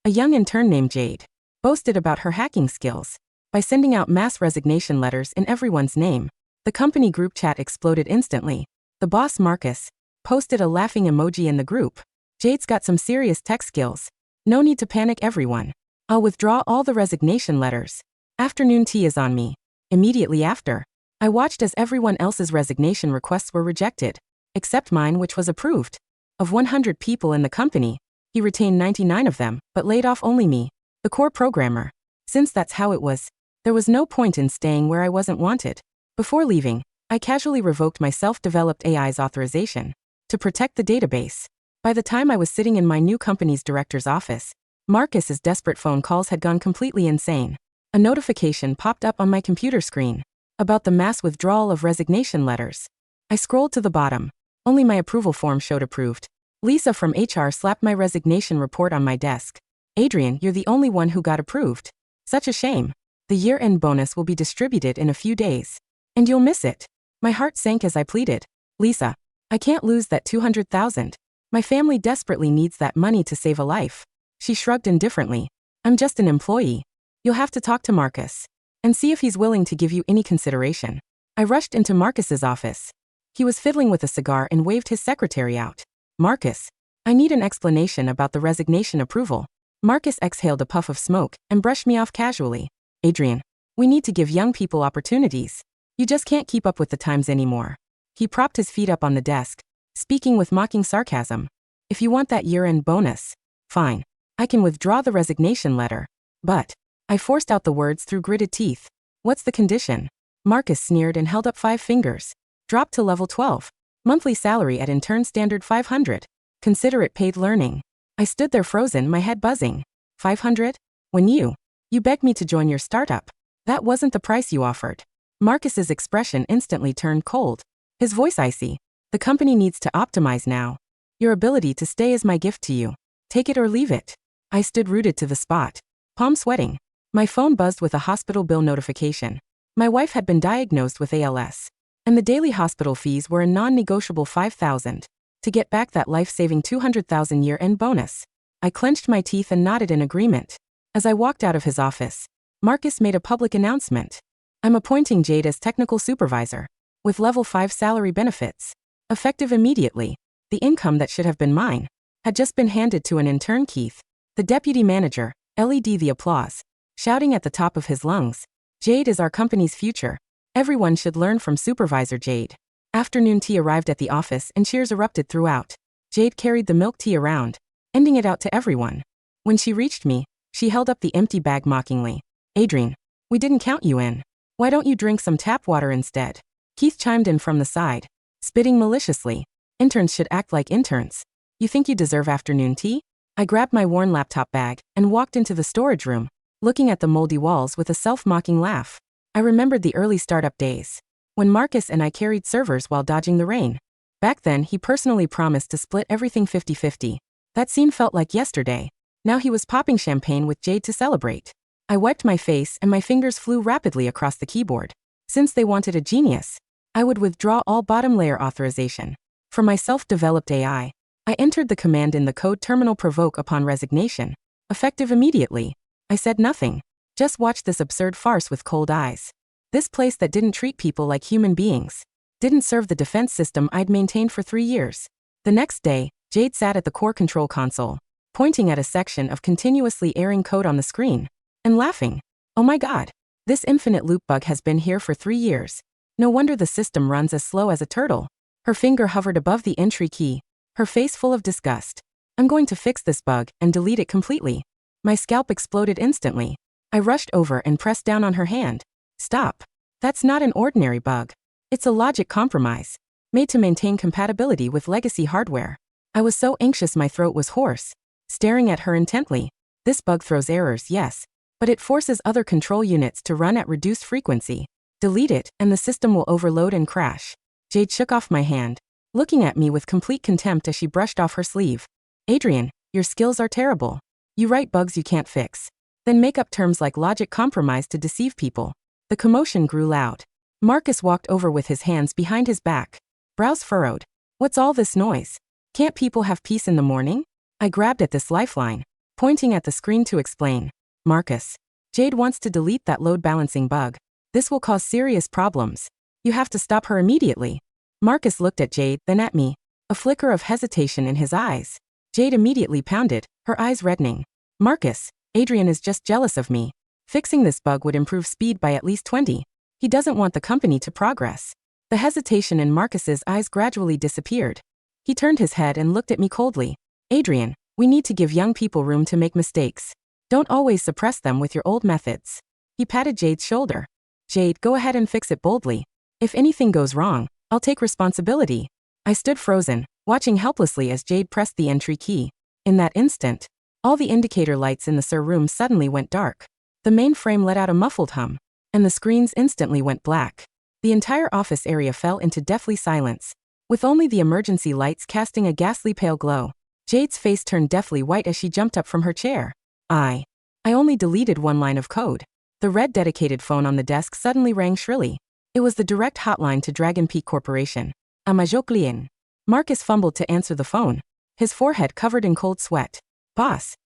A young intern named Jade boasted about her hacking skills by sending out mass resignation letters in everyone's name. The company group chat exploded instantly. The boss, Marcus, posted a laughing emoji in the group. Jade's got some serious tech skills. No need to panic, everyone. I'll withdraw all the resignation letters. Afternoon tea is on me. Immediately after, I watched as everyone else's resignation requests were rejected, except mine, which was approved. Of 100 people in the company, he retained 99 of them, but laid off only me, the core programmer. Since that's how it was, there was no point in staying where I wasn't wanted. Before leaving, I casually revoked my self-developed AI's authorization to protect the database. By the time I was sitting in my new company's director's office, Marcus's desperate phone calls had gone completely insane. A notification popped up on my computer screen about the mass withdrawal of resignation letters. I scrolled to the bottom. Only my approval form showed approved. Lisa from HR slapped my resignation report on my desk. Adrian, you're the only one who got approved. Such a shame. The year-end bonus will be distributed in a few days, and you'll miss it. My heart sank as I pleaded. Lisa, I can't lose that $200,000. My family desperately needs that money to save a life. She shrugged indifferently. I'm just an employee. You'll have to talk to Marcus and see if he's willing to give you any consideration. I rushed into Marcus's office. He was fiddling with a cigar and waved his secretary out. Marcus, I need an explanation about the resignation approval. Marcus exhaled a puff of smoke and brushed me off casually. Adrian, we need to give young people opportunities. You just can't keep up with the times anymore. He propped his feet up on the desk, speaking with mocking sarcasm. If you want that year-end bonus, fine. I can withdraw the resignation letter. But I forced out the words through gritted teeth. What's the condition? Marcus sneered and held up 5 fingers. Dropped to level 12. Monthly salary at intern standard 500. Consider it paid learning. I stood there frozen, my head buzzing. 500? When you begged me to join your startup. That wasn't the price you offered. Marcus's expression instantly turned cold. His voice icy. The company needs to optimize now. Your ability to stay is my gift to you. Take it or leave it. I stood rooted to the spot, palm sweating. My phone buzzed with a hospital bill notification. My wife had been diagnosed with ALS, and the daily hospital fees were a non-negotiable $5,000. To get back that life-saving $200,000 year-end bonus. I clenched my teeth and nodded in agreement. As I walked out of his office, Marcus made a public announcement. I'm appointing Jade as technical supervisor, with level 5 salary benefits. Effective immediately. The income that should have been mine had just been handed to an intern. Keith, the deputy manager, led the applause, shouting at the top of his lungs. Jade is our company's future. Everyone should learn from Supervisor Jade. Afternoon tea arrived at the office and cheers erupted throughout. Jade carried the milk tea around, ending it out to everyone. When she reached me, she held up the empty bag mockingly. Adrian, we didn't count you in. Why don't you drink some tap water instead? Keith chimed in from the side, spitting maliciously. Interns should act like interns. You think you deserve afternoon tea? I grabbed my worn laptop bag and walked into the storage room, looking at the moldy walls with a self-mocking laugh. I remembered the early startup days, when Marcus and I carried servers while dodging the rain. Back then, he personally promised to split everything 50-50. That scene felt like yesterday. Now he was popping champagne with Jade to celebrate. I wiped my face and my fingers flew rapidly across the keyboard. Since they wanted a genius, I would withdraw all bottom layer authorization. For my self-developed AI, I entered the command in the code terminal: provoke upon resignation. Effective immediately. I said nothing. Just watched this absurd farce with cold eyes. This place that didn't treat people like human beings didn't serve the defense system I'd maintained for 3 years. The next day, Jade sat at the core control console, pointing at a section of continuously erring code on the screen, and laughing. Oh my god. This infinite loop bug has been here for 3 years. No wonder the system runs as slow as a turtle. Her finger hovered above the entry key, her face full of disgust. I'm going to fix this bug and delete it completely. My scalp exploded instantly. I rushed over and pressed down on her hand. Stop. That's not an ordinary bug. It's a logic compromise, made to maintain compatibility with legacy hardware. I was so anxious my throat was hoarse, staring at her intently. This bug throws errors, yes, but it forces other control units to run at reduced frequency. Delete it, and the system will overload and crash. Jade shook off my hand, looking at me with complete contempt as she brushed off her sleeve. Adrian, your skills are terrible. You write bugs you can't fix, then make up terms like logic compromise to deceive people. The commotion grew loud. Marcus walked over with his hands behind his back, brows furrowed. What's all this noise? Can't people have peace in the morning? I grabbed at this lifeline. pointing at the screen to explain. Marcus. Jade wants to delete that load balancing bug. This will cause serious problems. You have to stop her immediately. Marcus looked at Jade, then at me. A flicker of hesitation in his eyes. Jade immediately pounded, her eyes reddening. Marcus, Adrian is just jealous of me. Fixing this bug would improve speed by at least 20. He doesn't want the company to progress. The hesitation in Marcus's eyes gradually disappeared. He turned his head and looked at me coldly. Adrian, we need to give young people room to make mistakes. Don't always suppress them with your old methods. He patted Jade's shoulder. Jade, go ahead and fix it boldly. If anything goes wrong, I'll take responsibility. I stood frozen, watching helplessly as Jade pressed the entry key. In that instant, all the indicator lights in the SIR room suddenly went dark. The mainframe let out a muffled hum, and the screens instantly went black. The entire office area fell into deathly silence, with only the emergency lights casting a ghastly pale glow. Jade's face turned deathly white as she jumped up from her chair. I only deleted one line of code. The red dedicated phone on the desk suddenly rang shrilly. It was the direct hotline to Dragon Peak Corporation. Amajoklien. Marcus fumbled to answer the phone, his forehead covered in cold sweat. Boss.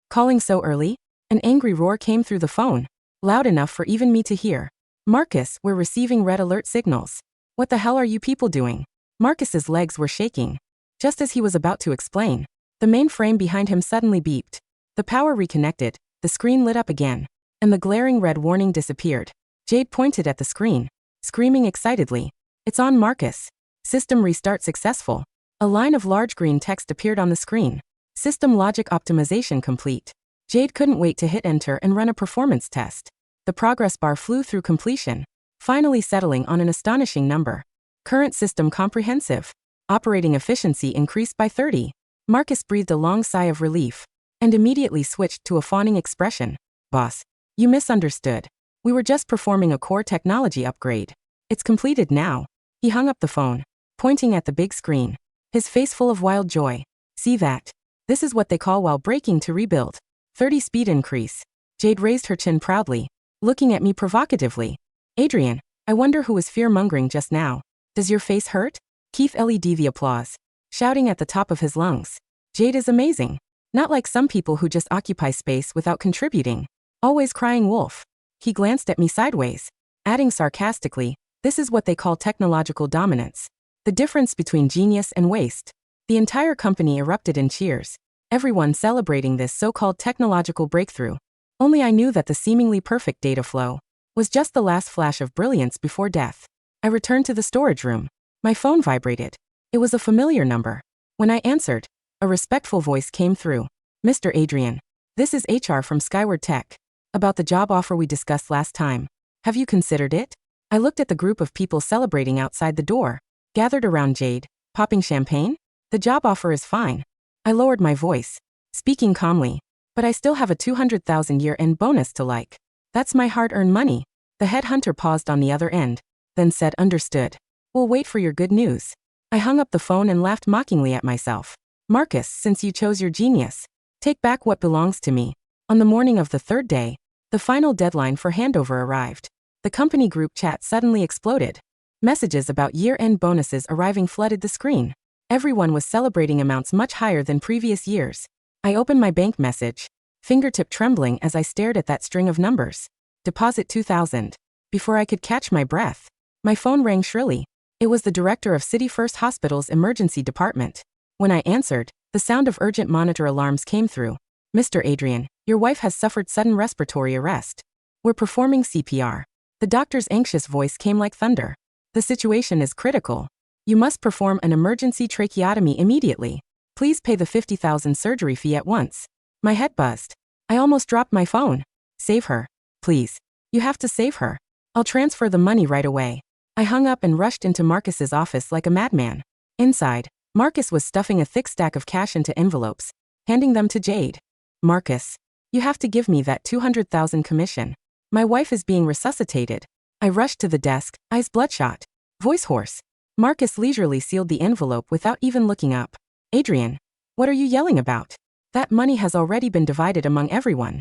Calling so early? An angry roar came through the phone, loud enough for even me to hear. Marcus, we're receiving red alert signals. What the hell are you people doing? Marcus's legs were shaking. Just as he was about to explain, the mainframe behind him suddenly beeped. The power reconnected, the screen lit up again, and the glaring red warning disappeared. Jade pointed at the screen, screaming excitedly. It's on, Marcus. System restart successful. A line of large green text appeared on the screen. System logic optimization complete. Jade couldn't wait to hit enter and run a performance test. The progress bar flew through completion, finally settling on an astonishing number. Current system comprehensive. Operating efficiency increased by 30. Marcus breathed a long sigh of relief, and immediately switched to a fawning expression. Boss, you misunderstood. We were just performing a core technology upgrade. It's completed now. He hung up the phone, pointing at the big screen, his face full of wild joy. See that? This is what they call while braking to rebuild. 30 speed increase. Jade raised her chin proudly, looking at me provocatively. Adrian, I wonder who was fear-mongering just now. Does your face hurt? Keith led the applause, shouting at the top of his lungs. Jade is amazing. Not like some people who just occupy space without contributing. Always crying wolf. He glanced at me sideways, adding sarcastically, this is what they call technological dominance. The difference between genius and waste. The entire company erupted in cheers, everyone celebrating this so-called technological breakthrough. Only I knew that the seemingly perfect data flow was just the last flash of brilliance before death. I returned to the storage room. My phone vibrated. It was a familiar number. When I answered, a respectful voice came through. Mr. Adrian, this is HR from Skyward Tech. About the job offer we discussed last time. Have you considered it? I looked at the group of people celebrating outside the door, gathered around Jade, popping champagne. The job offer is fine. I lowered my voice, speaking calmly. But I still have a 200,000 year-end bonus to like. That's my hard-earned money. The headhunter paused on the other end, then said, understood. We'll wait for your good news. I hung up the phone and laughed mockingly at myself. Marcus, since you chose your genius, take back what belongs to me. On the morning of the third day, the final deadline for handover arrived. The company group chat suddenly exploded. Messages about year-end bonuses arriving flooded the screen. Everyone was celebrating amounts much higher than previous years. I opened my bank message, fingertip trembling as I stared at that string of numbers. Deposit 2,000. Before I could catch my breath, my phone rang shrilly. It was the director of City First Hospital's emergency department. When I answered, the sound of urgent monitor alarms came through. Mr. Adrian, your wife has suffered sudden respiratory arrest. We're performing CPR. The doctor's anxious voice came like thunder. The situation is critical. You must perform an emergency tracheotomy immediately. Please pay the 50,000 surgery fee at once. My head buzzed. I almost dropped my phone. Save her. Please. You have to save her. I'll transfer the money right away. I hung up and rushed into Marcus's office like a madman. Inside, Marcus was stuffing a thick stack of cash into envelopes, handing them to Jade. Marcus, you have to give me that 200,000 commission. My wife is being resuscitated. I rushed to the desk, eyes bloodshot, voice hoarse. Marcus leisurely sealed the envelope without even looking up. Adrian, what are you yelling about? That money has already been divided among everyone.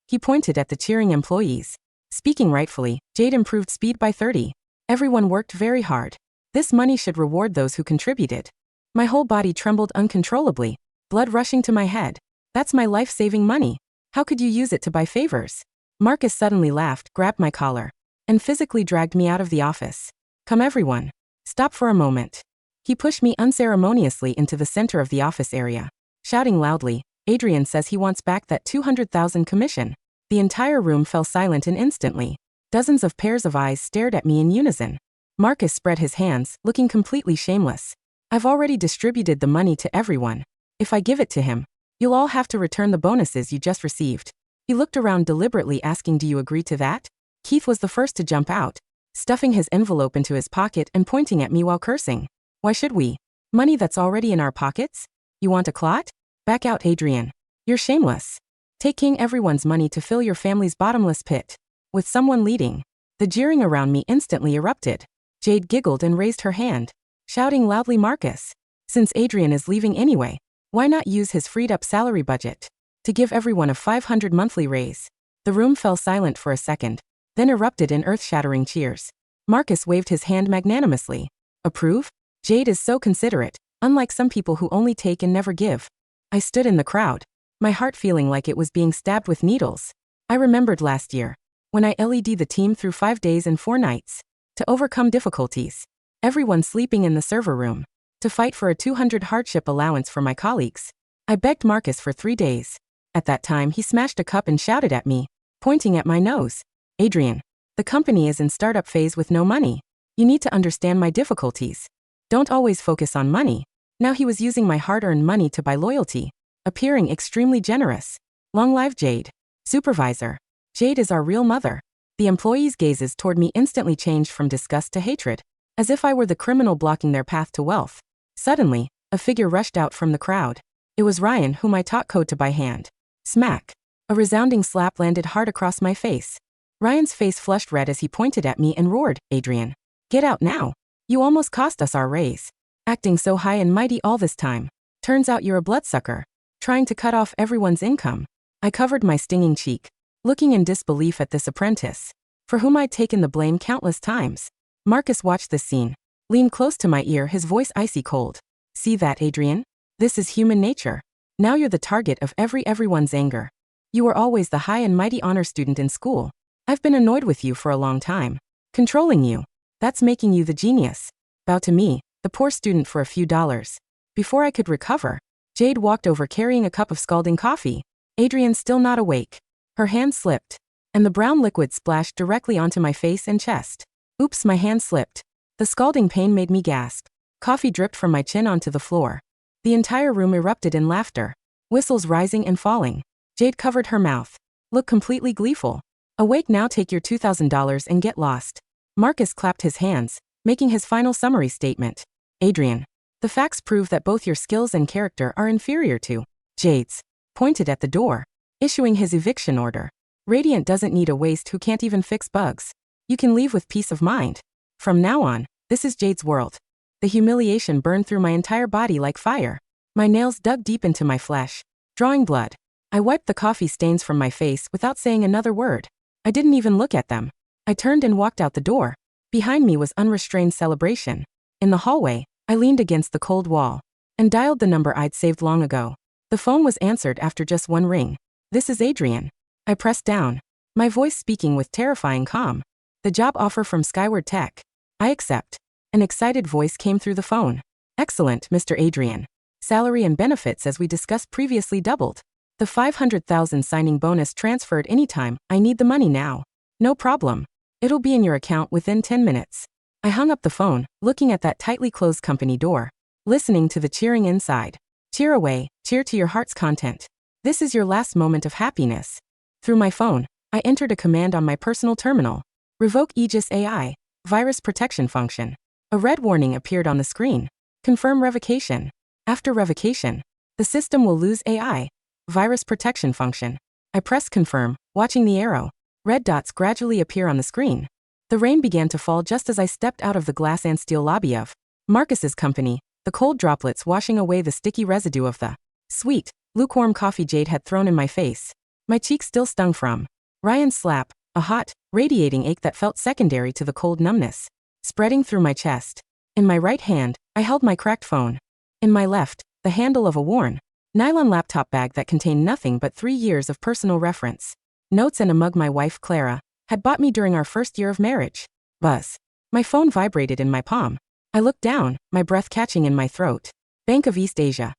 He pointed at the cheering employees. Speaking rightfully, Jade improved speed by 30. Everyone worked very hard. This money should reward those who contributed. My whole body trembled uncontrollably, blood rushing to my head. That's my life-saving money. How could you use it to buy favors? Marcus suddenly laughed, grabbed my collar, and physically dragged me out of the office. Come everyone. Stop for a moment. He pushed me unceremoniously into the center of the office area, shouting loudly, Adrian says he wants back that 200,000 commission. The entire room fell silent and instantly. Dozens of pairs of eyes stared at me in unison. Marcus spread his hands, looking completely shameless. I've already distributed the money to everyone. If I give it to him, you'll all have to return the bonuses you just received. He looked around deliberately asking, do you agree to that? Keith was the first to jump out, stuffing his envelope into his pocket and pointing at me while cursing. Why should we? Money that's already in our pockets? You want a clot? Back out, Adrian. You're shameless. Taking everyone's money to fill your family's bottomless pit. With someone leading. The jeering around me instantly erupted. Jade giggled and raised her hand, shouting loudly, Marcus, since Adrian is leaving anyway, why not use his freed-up salary budget to give everyone a 500 monthly raise? The room fell silent for a second, then erupted in earth-shattering cheers. Marcus waved his hand magnanimously. Approve? Jade is so considerate, unlike some people who only take and never give. I stood in the crowd, my heart feeling like it was being stabbed with needles. I remembered last year, when I led the team through 5 days and 4 nights, to overcome difficulties, everyone sleeping in the server room, to fight for a 200 hardship allowance for my colleagues. I begged Marcus for 3 days. At that time he smashed a cup and shouted at me, pointing at my nose. Adrian, the company is in startup phase with no money. You need to understand my difficulties. Don't always focus on money. Now he was using my hard-earned money to buy loyalty, appearing extremely generous. Long live Jade. Supervisor. Jade is our real mother. The employees' gazes toward me instantly changed from disgust to hatred, as if I were the criminal blocking their path to wealth. Suddenly, a figure rushed out from the crowd. It was Ryan, whom I taught code to by hand. Smack. A resounding slap landed hard across my face. Ryan's face flushed red as he pointed at me and roared, Adrian, get out now. You almost cost us our raise. Acting so high and mighty all this time. Turns out you're a bloodsucker, trying to cut off everyone's income. I covered my stinging cheek, looking in disbelief at this apprentice, for whom I'd taken the blame countless times. Marcus watched this scene, leaned close to my ear, his voice icy cold. See that, Adrian? This is human nature. Now you're the target of everyone's anger. You were always the high and mighty honor student in school. I've been annoyed with you for a long time. Controlling you. That's making you the genius. Bow to me, the poor student, for a few dollars. Before I could recover, Jade walked over carrying a cup of scalding coffee. Adrian still not awake. Her hand slipped, and the brown liquid splashed directly onto my face and chest. Oops, my hand slipped. The scalding pain made me gasp. Coffee dripped from my chin onto the floor. The entire room erupted in laughter, whistles rising and falling. Jade covered her mouth, looked completely gleeful. Awake now, take your $2,000 and get lost. Marcus clapped his hands, making his final summary statement. Adrian, the facts prove that both your skills and character are inferior to Jade's. Pointed at the door, issuing his eviction order. Radiant doesn't need a waste who can't even fix bugs. You can leave with peace of mind. From now on, this is Jade's world. The humiliation burned through my entire body like fire. My nails dug deep into my flesh, drawing blood. I wiped the coffee stains from my face without saying another word. I didn't even look at them. I turned and walked out the door. Behind me was unrestrained celebration. In the hallway, I leaned against the cold wall and dialed the number I'd saved long ago. The phone was answered after just one ring. This is Adrian. I pressed down, my voice speaking with terrifying calm. The job offer from Skyward Tech. I accept. An excited voice came through the phone. Excellent, Mr. Adrian. Salary and benefits as we discussed previously doubled. The 500,000 signing bonus transferred anytime. I need the money now. No problem. It'll be in your account within 10 minutes. I hung up the phone, looking at that tightly closed company door, listening to the cheering inside. Cheer away, cheer to your heart's content. This is your last moment of happiness. Through my phone, I entered a command on my personal terminal. Revoke Aegis AI, virus protection function. A red warning appeared on the screen. Confirm revocation. After revocation, the system will lose AI, virus protection function. I pressed confirm, watching the arrow. Red dots gradually appear on the screen. The rain began to fall just as I stepped out of the glass and steel lobby of Marcus's company, the cold droplets washing away the sticky residue of the sweet, lukewarm coffee Jade had thrown in my face. My cheeks still stung from Ryan's slap, a hot, radiating ache that felt secondary to the cold numbness spreading through my chest. In my right hand, I held my cracked phone. In my left, the handle of a worn, Nylon laptop bag that contained nothing but 3 years of personal reference. Notes and a mug my wife, Clara, had bought me during our first year of marriage. Buzz. My phone vibrated in my palm. I looked down, my breath catching in my throat. Bank of East Asia.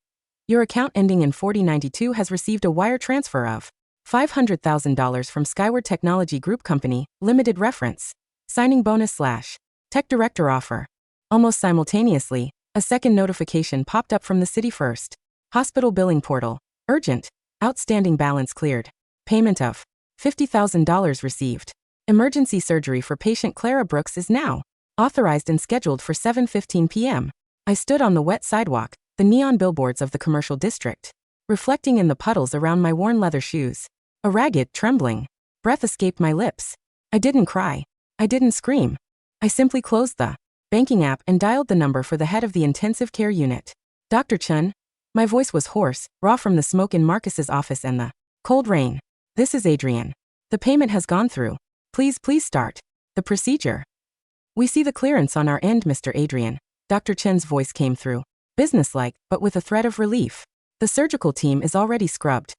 Your account ending in 4092 has received a wire transfer of $500,000 from Skyward Technology Group Company, Limited Reference. Signing bonus / Tech Director offer. Almost simultaneously, a second notification popped up from the City First Hospital billing portal. Urgent. Outstanding balance cleared. Payment of $50,000 received. Emergency surgery for patient Clara Brooks is now authorized and scheduled for 7:15 p.m. I stood on the wet sidewalk, the neon billboards of the commercial district, reflecting in the puddles around my worn leather shoes. A ragged, trembling breath escaped my lips. I didn't cry. I didn't scream. I simply closed the banking app and dialed the number for the head of the intensive care unit. Dr. Chun. My voice was hoarse, raw from the smoke in Marcus's office and the cold rain. This is Adrian. The payment has gone through. Please start the procedure. We see the clearance on our end, Mr. Adrian. Dr. Chen's voice came through, businesslike, but with a thread of relief. The surgical team is already scrubbed.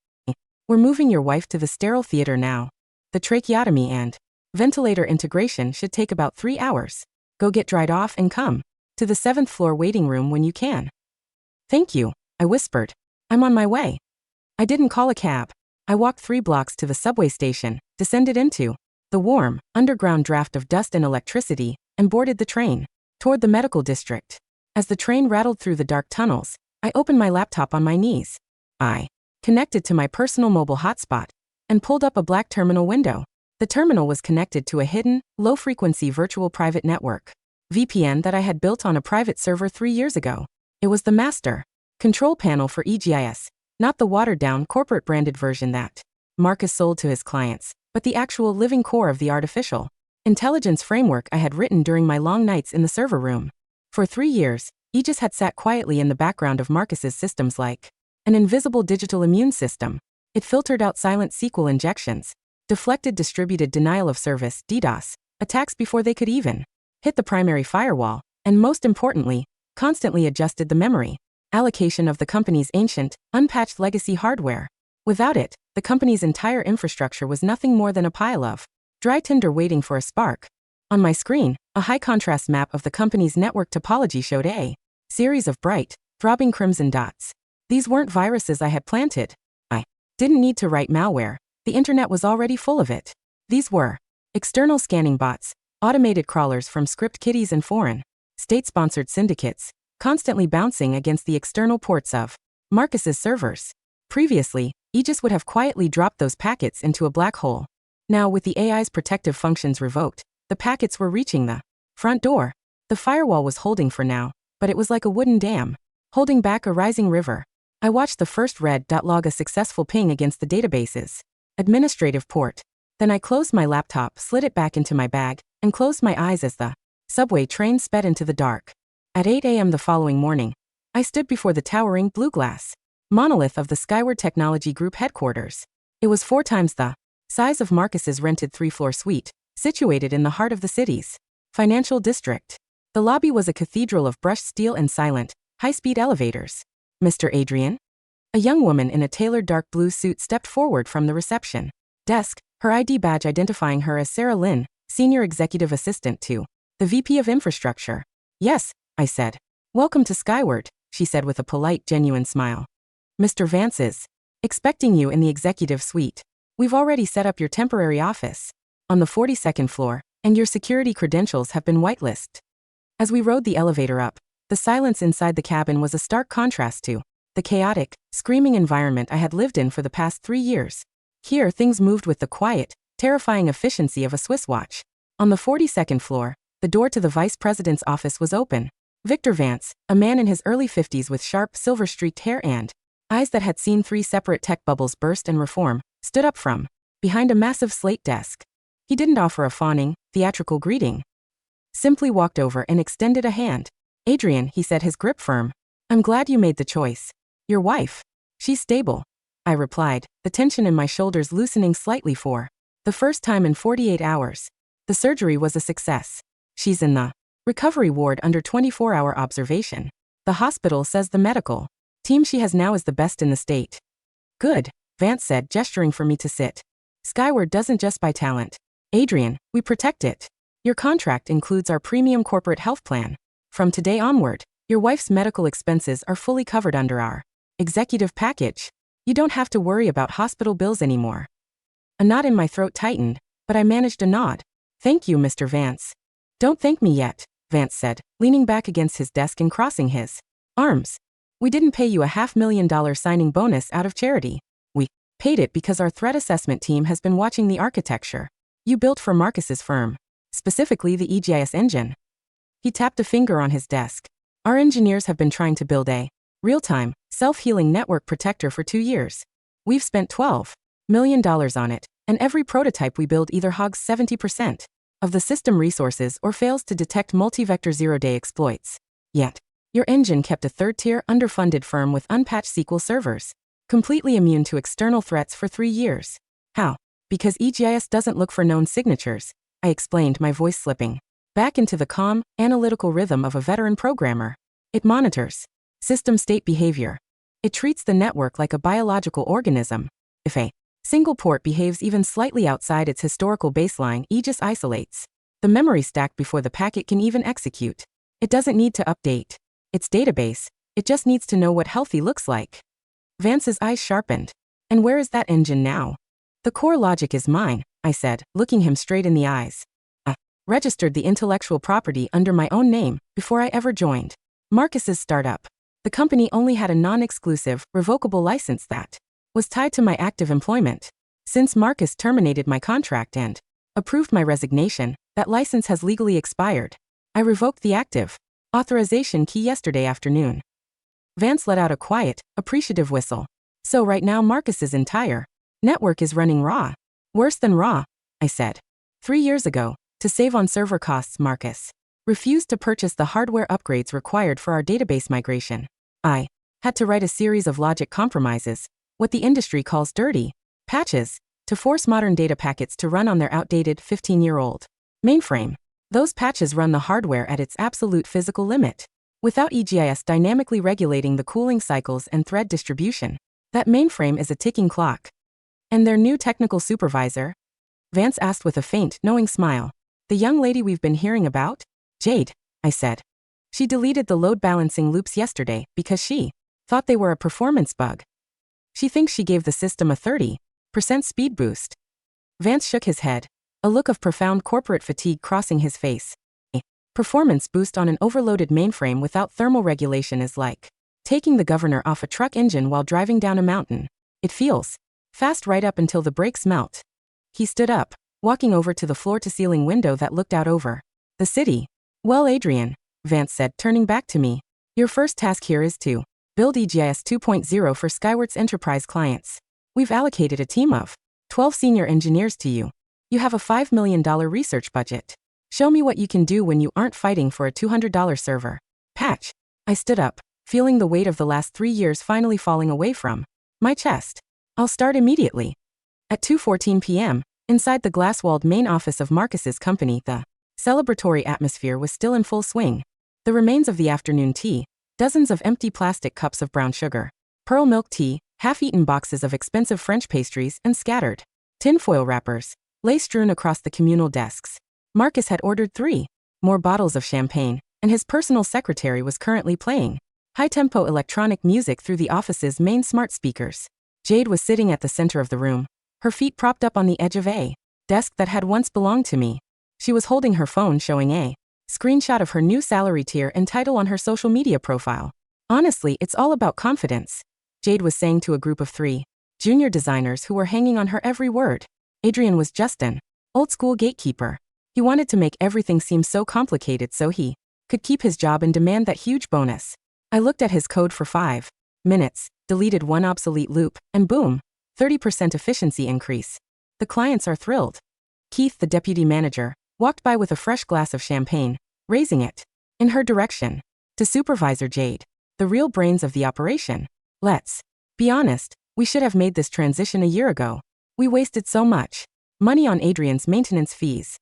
We're moving your wife to the sterile theater now. The tracheotomy and ventilator integration should take about 3 hours. Go get dried off and come to the 7th floor waiting room when you can. Thank you, I whispered. I'm on my way. I didn't call a cab. I walked 3 blocks to the subway station, descended into the warm, underground draft of dust and electricity, and boarded the train toward the medical district. As the train rattled through the dark tunnels, I opened my laptop on my knees. I connected to my personal mobile hotspot and pulled up a black terminal window. The terminal was connected to a hidden, low-frequency virtual private network (VPN) that I had built on a private server 3 years ago. It was the master control panel for EGIS, not the watered-down corporate-branded version that Marcus sold to his clients, but the actual living core of the artificial intelligence framework I had written during my long nights in the server room. For 3 years, Aegis had sat quietly in the background of Marcus's systems like an invisible digital immune system. It filtered out silent SQL injections, deflected distributed denial of service (DDoS) attacks before they could even hit the primary firewall, and most importantly, constantly adjusted the memory allocation of the company's ancient, unpatched legacy hardware. Without it, the company's entire infrastructure was nothing more than a pile of dry tinder waiting for a spark. On my screen, a high-contrast map of the company's network topology showed a series of bright, throbbing crimson dots. These weren't viruses I had planted. I didn't need to write malware. The internet was already full of it. These were external scanning bots, automated crawlers from script kiddies and foreign, state-sponsored syndicates, constantly bouncing against the external ports of Marcus's servers. Previously, Aegis would have quietly dropped those packets into a black hole. Now, with the AI's protective functions revoked, the packets were reaching the front door. The firewall was holding for now, but it was like a wooden dam, holding back a rising river. I watched the first red dot log a successful ping against the database's administrative port. Then I closed my laptop, slid it back into my bag, and closed my eyes as the subway train sped into the dark. At 8 a.m. the following morning, I stood before the towering blue glass monolith of the Skyward Technology Group headquarters. It was 4 times the size of Marcus's rented 3-floor suite, situated in the heart of the city's financial district. The lobby was a cathedral of brushed steel and silent, high-speed elevators. Mr. Adrian? A young woman in a tailored dark blue suit stepped forward from the reception desk, her ID badge identifying her as Sarah Lynn, Senior Executive Assistant to the VP of Infrastructure. Yes, I said. Welcome to Skyward, she said with a polite, genuine smile. Mr. Vance is expecting you in the executive suite. We've already set up your temporary office on the 42nd floor, and your security credentials have been whitelisted. As we rode the elevator up, the silence inside the cabin was a stark contrast to the chaotic, screaming environment I had lived in for the past 3 years. Here, things moved with the quiet, terrifying efficiency of a Swiss watch. On the 42nd floor, the door to the vice president's office was open. Victor Vance, a man in his early 50s with sharp, silver-streaked hair and eyes that had seen 3 separate tech bubbles burst and reform, stood up from behind a massive slate desk. He didn't offer a fawning, theatrical greeting. Simply walked over and extended a hand. Adrian, he said, his grip firm. I'm glad you made the choice. Your wife. She's stable, I replied, the tension in my shoulders loosening slightly for the first time in 48 hours. The surgery was a success. She's in the recovery ward under 24-hour observation. The hospital says the medical Team she has now is the best in the state. Good, Vance said, gesturing for me to sit. Skyward doesn't just buy talent. Adrian, we protect it. Your contract includes our premium corporate health plan. From today onward, your wife's medical expenses are fully covered under our executive package. You don't have to worry about hospital bills anymore. A knot in my throat tightened, but I managed a nod. Thank you, Mr. Vance. Don't thank me yet, Vance said, leaning back against his desk and crossing his arms. We didn't pay you a $500,000 signing bonus out of charity. We paid it because our threat assessment team has been watching the architecture you built for Marcus's firm, specifically the EGIS engine. He tapped a finger on his desk. Our engineers have been trying to build a real-time, self-healing network protector for 2 years. We've spent $12 million on it, and every prototype we build either hogs 70% of the system resources or fails to detect multi-vector zero-day exploits. Yet, your engine kept a third-tier, underfunded firm with unpatched SQL servers, completely immune to external threats for 3 years. How? Because EGIS doesn't look for known signatures, I explained, my voice slipping back into the calm, analytical rhythm of a veteran programmer. It monitors system state behavior. It treats the network like a biological organism. If a single port behaves even slightly outside its historical baseline, EGIS isolates the memory stack before the packet can even execute. It doesn't need to update its database, it just needs to know what healthy looks like. Vance's eyes sharpened. And where is that engine now? The core logic is mine, I said, looking him straight in the eyes. I registered the intellectual property under my own name before I ever joined Marcus's startup. The company only had a non-exclusive, revocable license that was tied to my active employment. Since Marcus terminated my contract and approved my resignation, that license has legally expired. I revoked the active authorization key yesterday afternoon. Vance let out a quiet, appreciative whistle. So right now Marcus's entire network is running raw. Worse than raw, I said. 3 years ago, to save on server costs, Marcus refused to purchase the hardware upgrades required for our database migration. I had to write a series of logic compromises, what the industry calls dirty patches, to force modern data packets to run on their outdated 15-year-old mainframe. Those patches run the hardware at its absolute physical limit, without EGIS dynamically regulating the cooling cycles and thread distribution. That mainframe is a ticking clock. And their new technical supervisor? Vance asked with a faint, knowing smile. The young lady we've been hearing about? Jade, I said. She deleted the load balancing loops yesterday because she thought they were a performance bug. She thinks she gave the system a 30% speed boost. Vance shook his head, a look of profound corporate fatigue crossing his face. A performance boost on an overloaded mainframe without thermal regulation is like taking the governor off a truck engine while driving down a mountain. It feels fast right up until the brakes melt. He stood up, walking over to the floor-to-ceiling window that looked out over the city. Well, Adrian, Vance said, turning back to me, your first task here is to build EGIS 2.0 for Skyward's enterprise clients. We've allocated a team of 12 senior engineers to you. You have a $5 million research budget. Show me what you can do when you aren't fighting for a $200 server patch. I stood up, feeling the weight of the last 3 years finally falling away from my chest. I'll start immediately. At 2:14 p.m., inside the glass-walled main office of Marcus's company, the celebratory atmosphere was still in full swing. The remains of the afternoon tea, dozens of empty plastic cups of brown sugar, pearl milk tea, half-eaten boxes of expensive French pastries, and scattered tinfoil wrappers lay strewn across the communal desks. Marcus had ordered 3 more bottles of champagne, and his personal secretary was currently playing high-tempo electronic music through the office's main smart speakers. Jade was sitting at the center of the room, her feet propped up on the edge of a desk that had once belonged to me. She was holding her phone, showing a screenshot of her new salary tier and title on her social media profile. Honestly, it's all about confidence, Jade was saying to a group of 3 junior designers who were hanging on her every word. Adrian was just an old-school gatekeeper. He wanted to make everything seem so complicated so he could keep his job and demand that huge bonus. I looked at his code for 5 minutes, deleted one obsolete loop, and boom, 30% efficiency increase. The clients are thrilled. Keith, the deputy manager, walked by with a fresh glass of champagne, raising it in her direction. To Supervisor Jade, the real brains of the operation. Let's be honest, we should have made this transition a year ago. We wasted so much money on Adrian's maintenance fees.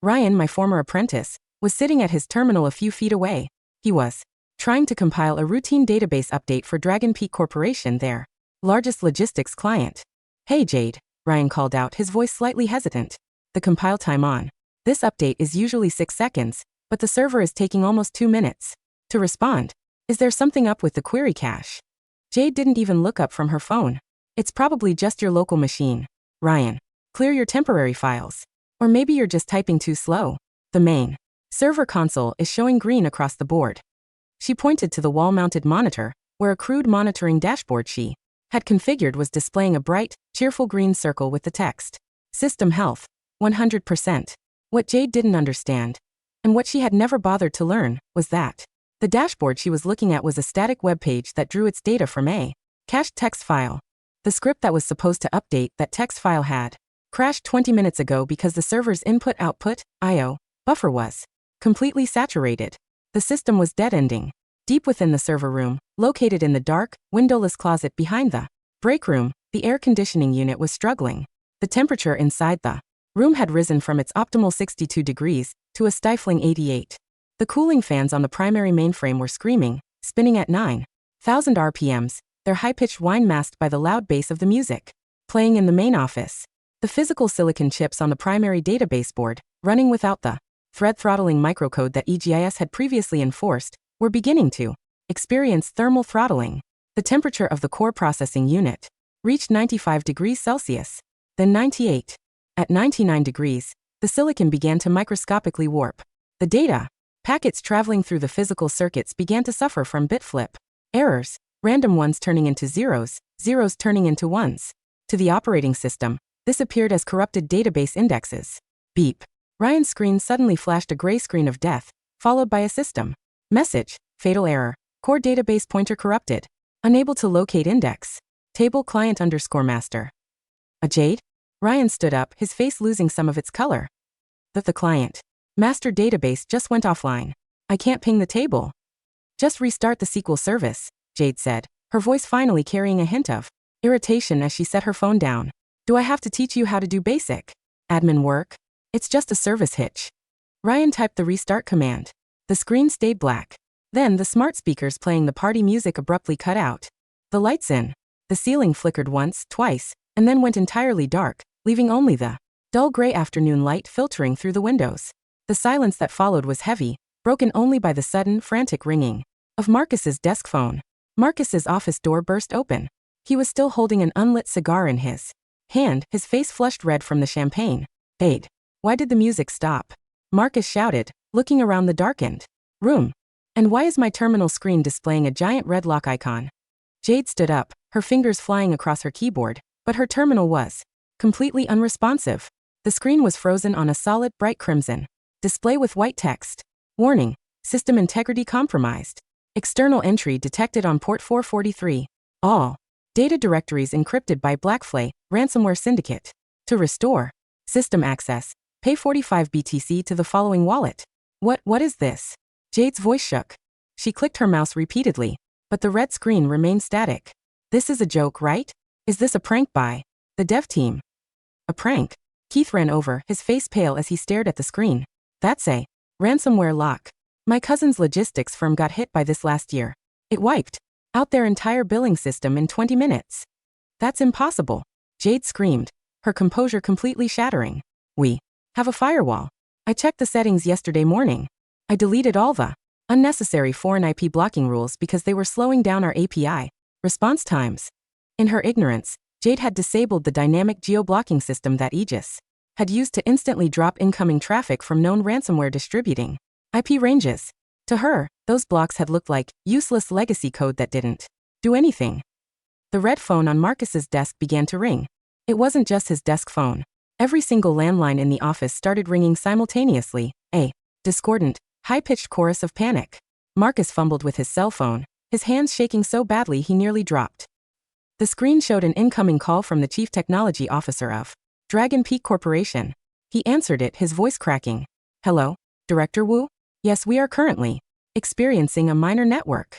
Ryan, my former apprentice, was sitting at his terminal a few feet away. He was trying to compile a routine database update for Dragon Peak Corporation, their largest logistics client. Hey Jade, Ryan called out, his voice slightly hesitant. The compile time on this update is usually 6 seconds, but the server is taking almost 2 minutes to respond. Is there something up with the query cache? Jade didn't even look up from her phone. It's probably just your local machine. Ryan, clear your temporary files. Or maybe you're just typing too slow. The main server console is showing green across the board. She pointed to the wall-mounted monitor, where a crude monitoring dashboard she had configured was displaying a bright, cheerful green circle with the text, System Health, 100%. What Jade didn't understand, and what she had never bothered to learn, was that the dashboard she was looking at was a static web page that drew its data from a cached text file. The script that was supposed to update that text file had crashed 20 minutes ago because the server's input-output, I/O, buffer was completely saturated. The system was dead-ending. Deep within the server room, located in the dark, windowless closet behind the break room, the air conditioning unit was struggling. The temperature inside the room had risen from its optimal 62 degrees to a stifling 88. The cooling fans on the primary mainframe were screaming, spinning at 9,000 RPMs, their high-pitched whine masked by the loud bass of the music playing in the main office. The physical silicon chips on the primary database board, running without the thread-throttling microcode that EGIS had previously enforced, were beginning to experience thermal throttling. The temperature of the core processing unit reached 95 degrees Celsius, then 98. At 99 degrees, the silicon began to microscopically warp. The data packets traveling through the physical circuits began to suffer from bit flip errors, random ones turning into zeros, zeros turning into ones. To the operating system, this appeared as corrupted database indexes. Beep. Ryan's screen suddenly flashed a gray screen of death, followed by a system message, fatal error, core database pointer corrupted, unable to locate index, table client _master. A Jade? Ryan stood up, his face losing some of its color. The client master database just went offline. I can't ping the table. Just restart the SQL service, Jade said, her voice finally carrying a hint of irritation as she set her phone down. Do I have to teach you how to do basic admin work? It's just a service hitch. Ryan typed the restart command. The screen stayed black. Then the smart speakers playing the party music abruptly cut out. The lights in the ceiling flickered once, twice, and then went entirely dark, leaving only the dull gray afternoon light filtering through the windows. The silence that followed was heavy, broken only by the sudden, frantic ringing of Marcus's desk phone. Marcus's office door burst open. He was still holding an unlit cigar in his hand, his face flushed red from the champagne. Jade, why did the music stop? Marcus shouted, looking around the darkened room. And why is my terminal screen displaying a giant red lock icon? Jade stood up, her fingers flying across her keyboard, but her terminal was completely unresponsive. The screen was frozen on a solid, bright crimson display with white text. Warning, system integrity compromised. External entry detected on port 443. All data directories encrypted by Blackflay, ransomware syndicate. To restore system access, pay 45 BTC to the following wallet. What is this? Jade's voice shook. She clicked her mouse repeatedly, but the red screen remained static. This is a joke, right? Is this a prank by the dev team? A prank? Keith ran over, his face pale as he stared at the screen. That's a ransomware lock. My cousin's logistics firm got hit by this last year. It wiped out their entire billing system in 20 minutes. That's impossible. Jade screamed, her composure completely shattering. We have a firewall. I checked the settings yesterday morning. I deleted all the unnecessary foreign IP blocking rules because they were slowing down our API response times. In her ignorance, Jade had disabled the dynamic geo-blocking system that Aegis had used to instantly drop incoming traffic from known ransomware distributing IP ranges. To her, those blocks had looked like useless legacy code that didn't do anything. The red phone on Marcus's desk began to ring. It wasn't just his desk phone. Every single landline in the office started ringing simultaneously, a discordant, high-pitched chorus of panic. Marcus fumbled with his cell phone, his hands shaking so badly he nearly dropped. The screen showed an incoming call from the Chief Technology Officer of Dragon Peak Corporation. He answered it, his voice cracking. Hello, Director Wu? Yes, we are currently experiencing a minor network.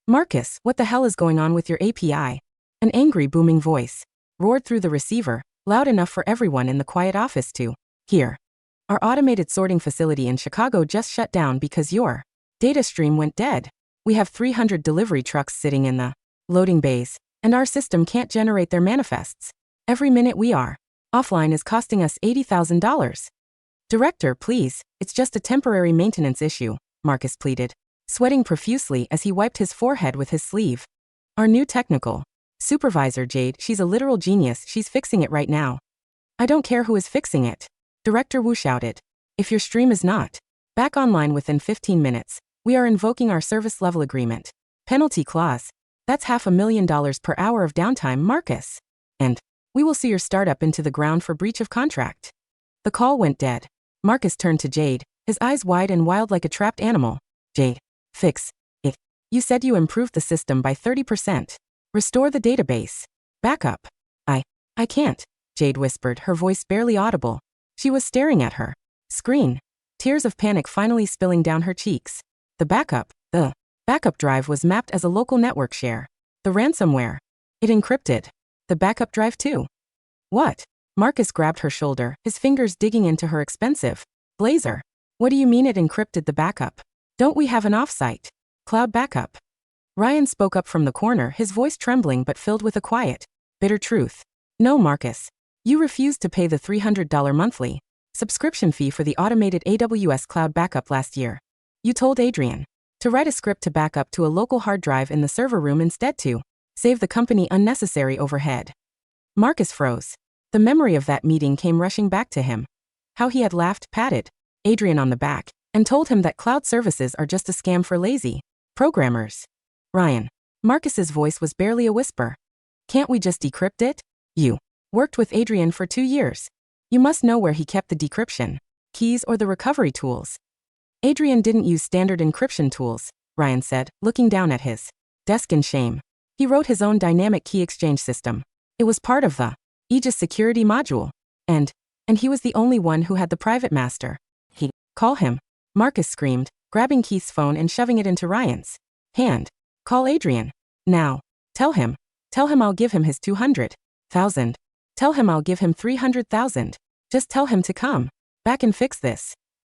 Marcus, what the hell is going on with your API? An angry, booming voice roared through the receiver, loud enough for everyone in the quiet office to hear. Our automated sorting facility in Chicago just shut down because your data stream went dead. We have 300 delivery trucks sitting in the loading bays, and our system can't generate their manifests. Every minute we are offline is costing us $80,000. Director, please, it's just a temporary maintenance issue, Marcus pleaded, sweating profusely as he wiped his forehead with his sleeve. Our new technical supervisor, Jade, she's a literal genius, she's fixing it right now. I don't care who is fixing it, Director Wu shouted. If your stream is not back online within 15 minutes, we are invoking our service level agreement. Penalty clause. That's $500,000 per hour of downtime, Marcus. And we will see your startup into the ground for breach of contract. The call went dead. Marcus turned to Jade, his eyes wide and wild like a trapped animal. Jade, fix it. You said you improved the system by 30%. Restore the database. Backup. I can't, Jade whispered, her voice barely audible. She was staring at her screen, tears of panic finally spilling down her cheeks. The backup drive was mapped as a local network share. The ransomware. It encrypted the backup drive too. What? Marcus grabbed her shoulder, his fingers digging into her expensive blazer. What do you mean it encrypted the backup? Don't we have an offsite cloud backup? Ryan spoke up from the corner, his voice trembling but filled with a quiet, bitter truth. No, Marcus. You refused to pay the $300 monthly subscription fee for the automated AWS cloud backup last year. You told Adrian to write a script to back up to a local hard drive in the server room instead to save the company unnecessary overhead. Marcus froze. The memory of that meeting came rushing back to him. How he had laughed, patted Adrian on the back, and told him that cloud services are just a scam for lazy programmers. Ryan. Marcus's voice was barely a whisper. Can't we just decrypt it? You worked with Adrian for 2 years. You must know where he kept the decryption keys or the recovery tools. Adrian didn't use standard encryption tools, Ryan said, looking down at his desk in shame. He wrote his own dynamic key exchange system. It was part of the Aegis security module. And he was the only one who had the private master. Call him, Marcus screamed, grabbing Keith's phone and shoving it into Ryan's hand. Call Adrian. Now. Tell him I'll give him his $200,000. Tell him I'll give him $300,000. Just tell him to come back and fix this.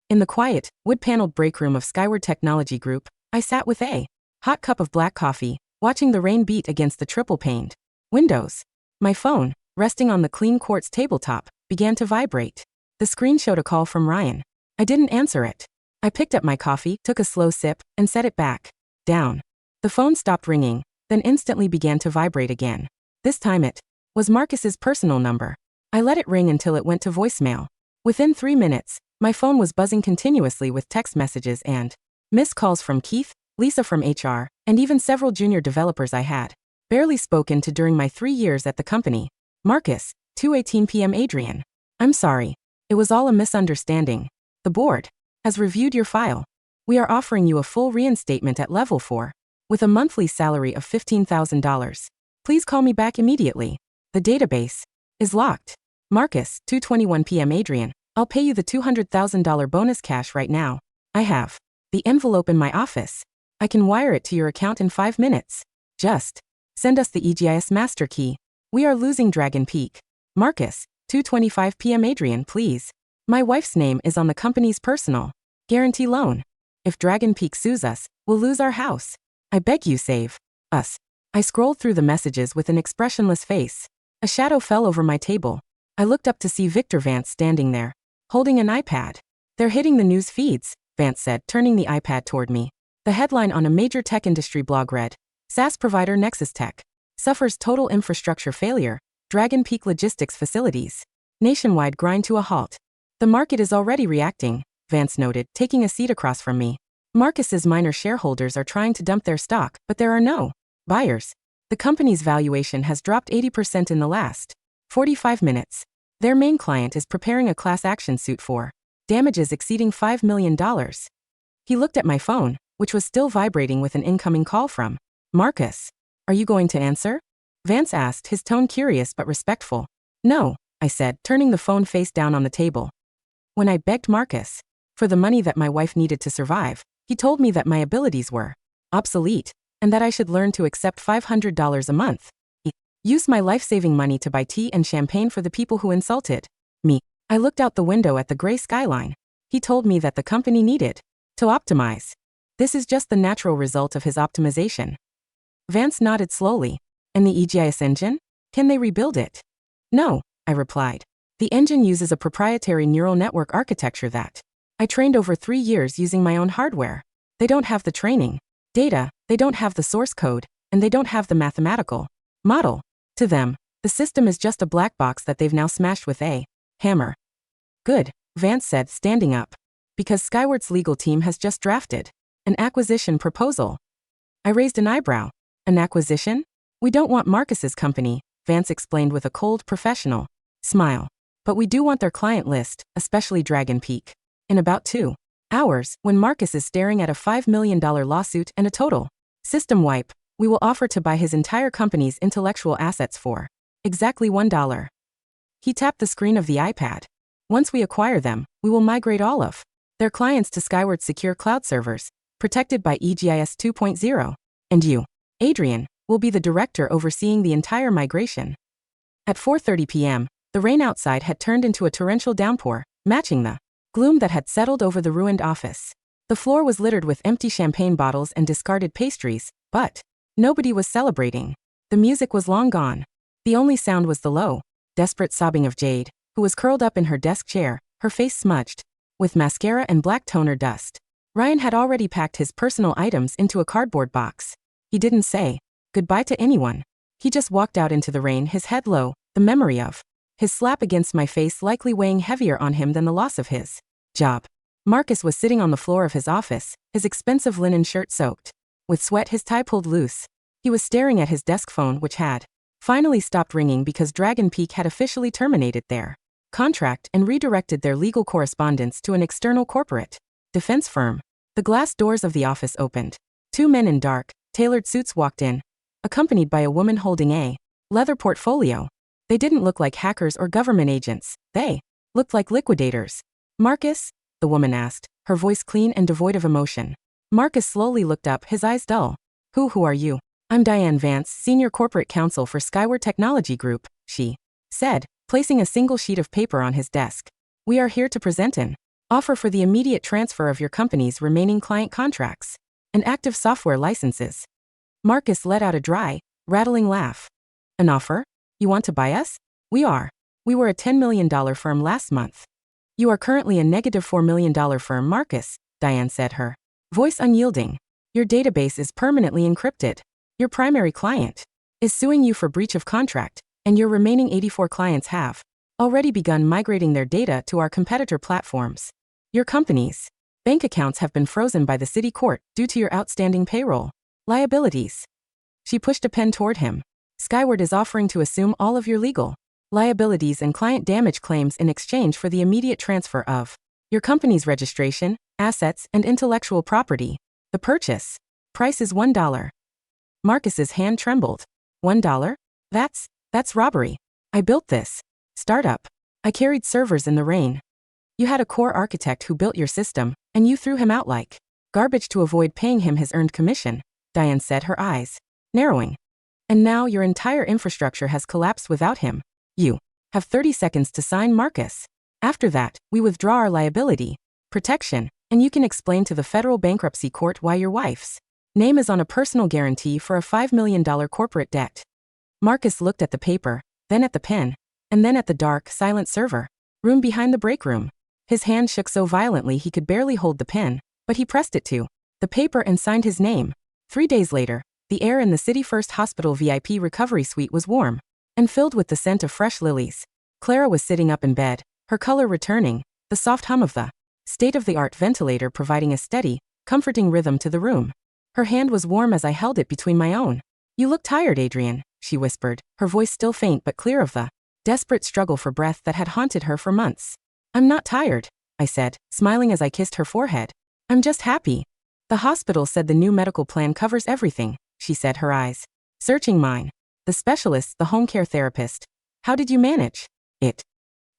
In the quiet, wood-paneled break room of Skyward Technology Group, I sat with a hot cup of black coffee, watching the rain beat against the triple-paned windows. My phone, resting on the clean quartz tabletop, began to vibrate. The screen showed a call from Ryan. I didn't answer it. I picked up my coffee, took a slow sip, and set it back down. The phone stopped ringing, then instantly began to vibrate again. This time it was Marcus's personal number. I let it ring until it went to voicemail. Within 3 minutes, my phone was buzzing continuously with text messages and missed calls from Keith, Lisa from HR, and even several junior developers I had barely spoken to during my 3 years at the company. Marcus, 2:18 p.m. Adrian. I'm sorry. It was all a misunderstanding. The board has reviewed your file. We are offering you a full reinstatement at level 4, with a monthly salary of $15,000. Please call me back immediately. The database is locked. Marcus, 2:21 p.m. Adrian. I'll pay you the $200,000 bonus cash right now. I have the envelope in my office. I can wire it to your account in 5 minutes. Just send us the EGIS master key. We are losing Dragon Peak. Marcus, 2:25 p.m. Adrian, please. My wife's name is on the company's personal guarantee loan. If Dragon Peak sues us, we'll lose our house. I beg you save us. I scrolled through the messages with an expressionless face. A shadow fell over my table. I looked up to see Victor Vance standing there, holding an iPad. They're hitting the news feeds, Vance said, turning the iPad toward me. The headline on a major tech industry blog read, SaaS provider Nexus Tech suffers total infrastructure failure. Dragon Peak logistics facilities nationwide grind to a halt. The market is already reacting, Vance noted, taking a seat across from me. Marcus's minor shareholders are trying to dump their stock, but there are no buyers. The company's valuation has dropped 80% in the last 45 minutes. Their main client is preparing a class action suit for damages exceeding $5 million. He looked at my phone, which was still vibrating with an incoming call from Marcus. Are you going to answer? Vance asked, his tone curious but respectful. No, I said, turning the phone face down on the table. When I begged Marcus for the money that my wife needed to survive, he told me that my abilities were obsolete and that I should learn to accept $500 a month. Use my life-saving money to buy tea and champagne for the people who insulted me. I looked out the window at the gray skyline. He told me that the company needed to optimize This is just the natural result of his optimization. Vance nodded slowly. And the EGIS engine? Can they rebuild it? No, I replied. The engine uses a proprietary neural network architecture that I trained over 3 years using my own hardware. They don't have the training data, they don't have the source code, and they don't have the mathematical model. To them, the system is just a black box that they've now smashed with a hammer. Good, Vance said, standing up. Because Skyward's legal team has just drafted an acquisition proposal. I raised an eyebrow. An acquisition? We don't want Marcus's company, Vance explained with a cold, professional smile. But we do want their client list, especially Dragon Peak. In about 2 hours, when Marcus is staring at a $5 million lawsuit and a total system wipe, we will offer to buy his entire company's intellectual assets for exactly $1. He tapped the screen of the iPad. Once we acquire them, we will migrate all of their clients to Skyward's secure cloud servers, protected by EGIS 2.0. And you, Adrian, will be the director overseeing the entire migration. At 4:30 p.m., the rain outside had turned into a torrential downpour, matching the gloom that had settled over the ruined office. The floor was littered with empty champagne bottles and discarded pastries, but nobody was celebrating. The music was long gone. The only sound was the low, desperate sobbing of Jade, who was curled up in her desk chair, her face smudged with mascara and black toner dust. Ryan had already packed his personal items into a cardboard box. He didn't say goodbye to anyone. He just walked out into the rain, his head low, the memory of his slap against my face likely weighing heavier on him than the loss of his job. Marcus was sitting on the floor of his office, his expensive linen shirt soaked with sweat, his tie pulled loose. He was staring at his desk phone, which had finally stopped ringing because Dragon Peak had officially terminated their contract and redirected their legal correspondence to an external corporate defense firm. The glass doors of the office opened. 2 men in dark, tailored suits walked in, accompanied by a woman holding a leather portfolio. They didn't look like hackers or government agents. They looked like liquidators. Marcus? The woman asked, her voice clean and devoid of emotion. Marcus slowly looked up, his eyes dull. Who are you? I'm Diane Vance, Senior Corporate Counsel for Skyward Technology Group, she said, placing a single sheet of paper on his desk. We are here to present an offer for the immediate transfer of your company's remaining client contracts and active software licenses. Marcus let out a dry, rattling laugh. An offer? You want to buy us? We are. We were a $10 million firm last month. You are currently a negative $4 million firm, Marcus, Diane said, her voice unyielding. Your database is permanently encrypted. Your primary client is suing you for breach of contract, and your remaining 84 clients have already begun migrating their data to our competitor platforms. Your company's bank accounts have been frozen by the city court due to your outstanding payroll liabilities. She pushed a pen toward him. Skyward is offering to assume all of your legal liabilities and client damage claims in exchange for the immediate transfer of your company's registration, assets, and intellectual property. The purchase price is $1. Marcus's hand trembled. $1? That's robbery. I built this startup. I carried servers in the rain. You had a core architect who built your system, and you threw him out like garbage to avoid paying him his earned commission, Diane said, her eyes narrowing. And now your entire infrastructure has collapsed without him. You have 30 seconds to sign, Marcus. After that, we withdraw our liability protection, and you can explain to the federal bankruptcy court why your wife's name is on a personal guarantee for a $5 million corporate debt. Marcus looked at the paper, then at the pen, and then at the dark, silent server room behind the break room. His hand shook so violently he could barely hold the pen, but he pressed it to the paper and signed his name. 3 days later, the air in the City First Hospital VIP recovery suite was warm and filled with the scent of fresh lilies. Clara was sitting up in bed, her color returning, the soft hum of the state-of-the-art ventilator providing a steady, comforting rhythm to the room. Her hand was warm as I held it between my own. You look tired, Adrian, she whispered, her voice still faint but clear of the desperate struggle for breath that had haunted her for months. I'm not tired, I said, smiling as I kissed her forehead. I'm just happy. The hospital said the new medical plan covers everything, she said, her eyes searching mine. The specialist, the home care therapist. How did you manage it?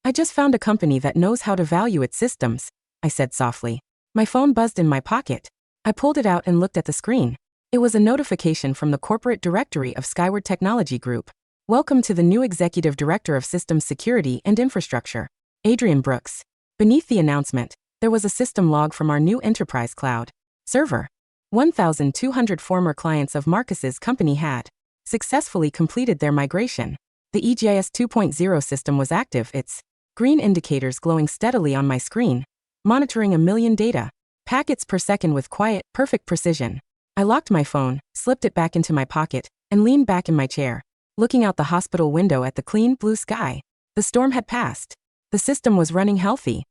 I just found a company that knows how to value its systems, I said softly. My phone buzzed in my pocket. I pulled it out and looked at the screen. It was a notification from the corporate directory of Skyward Technology Group. Welcome to the new Executive Director of Systems Security and Infrastructure, Adrian Brooks. Beneath the announcement, there was a system log from our new enterprise cloud server. 1,200 former clients of Marcus's company had successfully completed their migration. The EGIS 2.0 system was active, its green indicators glowing steadily on my screen, monitoring 1 million data packets per second with quiet, perfect precision. I locked my phone, slipped it back into my pocket, and leaned back in my chair, looking out the hospital window at the clean blue sky. The storm had passed. The system was running healthy.